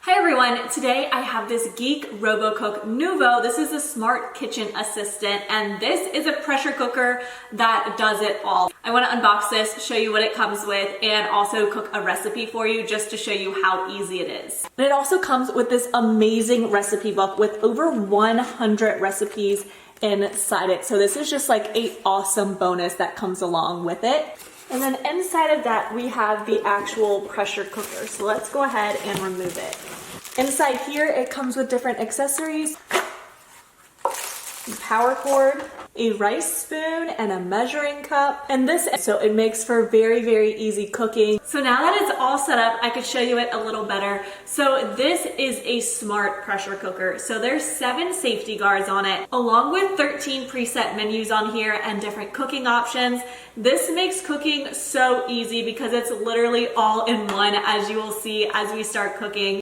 Hi everyone, today I have this Geek Robocook Nuvo. This is a smart kitchen assistant and this is a pressure cooker that does it all. I want to unbox this, show you what it comes with, and also cook a recipe for you just to show you how easy it is. And it also comes with this amazing recipe book with over 100 recipes inside it. So this is just like an awesome bonus that comes along with it. And then inside of that, we have the actual pressure cooker. So let's go ahead and remove it. Inside here, it comes with different accessories, power cord, a rice spoon, and a measuring cup. And so it makes for very, very easy cooking. So now that it's all set up, I could show you it a little better. So this is a smart pressure cooker. So there's 7 safety guards on it, along with 13 preset menus on here and different cooking options. This makes cooking so easy because it's literally all in one, as you will see as we start cooking.